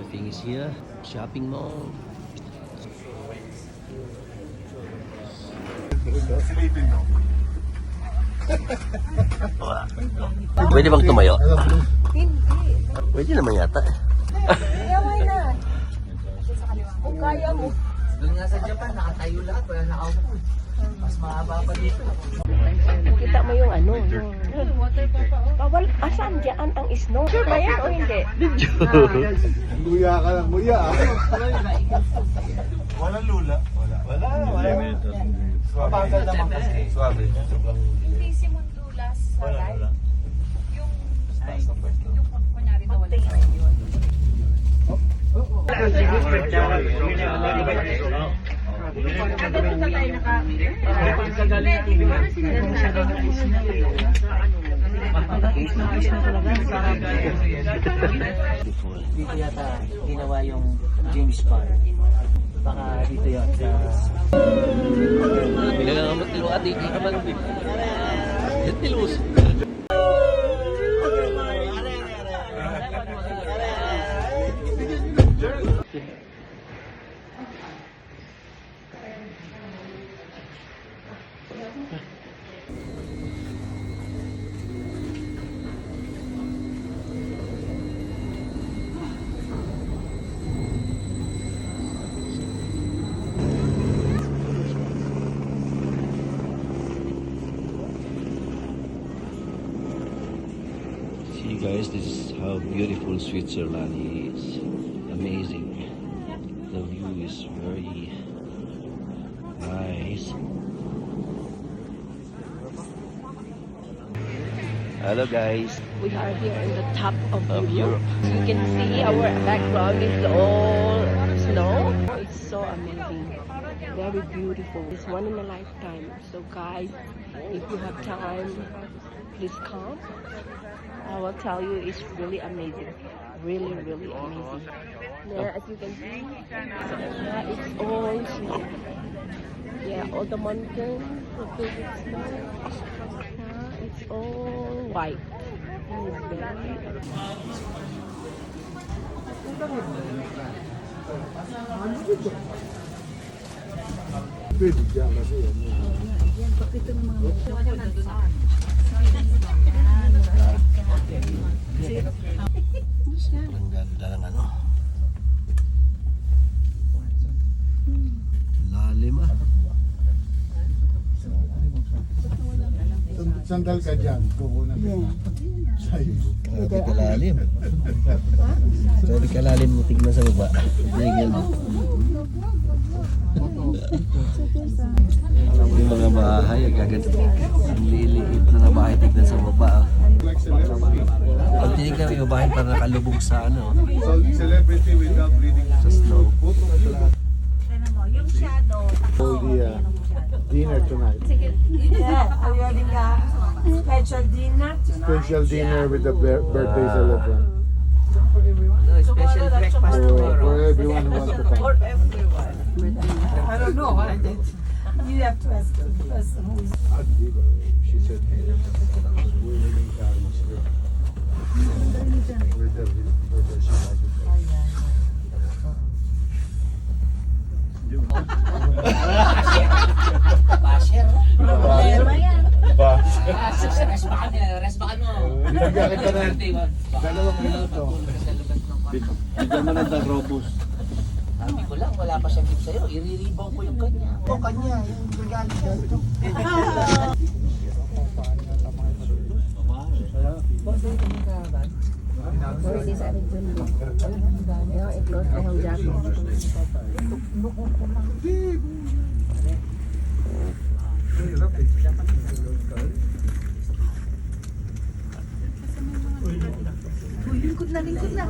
Everything is here. Shopping mall. Pwede bang tumayo? Hindi. Pwede naman yata. Kaya why not? Kung kaya mo. Doon nga sa Japan, nakatayo lahat, wala nakaupo. Mas mahaba pa dito. Kita mo yung ano, yung... Bawal, asan dyan ang snow? Sure ba yan o hindi? Nguya ka lang, nguya. Walang lula. Wala. Mabagal naman kasi. Suwabe. Hindi si Mundulas sa live. Yung kunyari na wala sa yun. Dito yata ginawa yung James Bond. Baka dito yun sa... Pinagagamot nilo ati. Hindi ka man. Yan tilus. See guys, this is how beautiful Switzerland is. Amazing. The view is very nice. Hello guys. We are here in the top of Europe. You can see our background is all snow. It's so amazing. Very beautiful. It's one in a lifetime. So guys, if you have time, please come. I will tell you, it's really amazing. Really amazing. Yeah, as you can see, yeah, it's all snow. Yeah, all the mountains, the big snow. Yeah, it's all white. It's very... Pwede dyan kasi yan. Ang ganda ng ano. Lalim ah. Sandal ka dyan. Kukunan ka na. Sa'yo. Grabe kalalim. Grabe kalalim mo tignan sa baba. Tignan mo. Yung mga bahay, ang liliit na bahay tignan sa baba. Pag tinignan mo yung bahay parang nakalubog sa ano. Celebrity without reading Sa snow. Yung shadow. all the dinner tonight. Yeah, are you having a special dinner tonight? Special dinner with the birthday celebrant. No, special breakfast tomorrow. For everyone who wants to come. For everyone. I don't know. You have to ask the person who is. She said, we're living Carlos here. With the birthday she likes it. Basher. Resbakan mo. Binigyan kita ng 2 minuto. Bigyan mo ng robust. Sabi ko lang, wala pa siyang gift sa'yo. Iriribaw ko yung kanya. O, kanya. Yung regalo niya. Already sa akin dun. Ayaw, i-close na yung jacket. Lingkod na.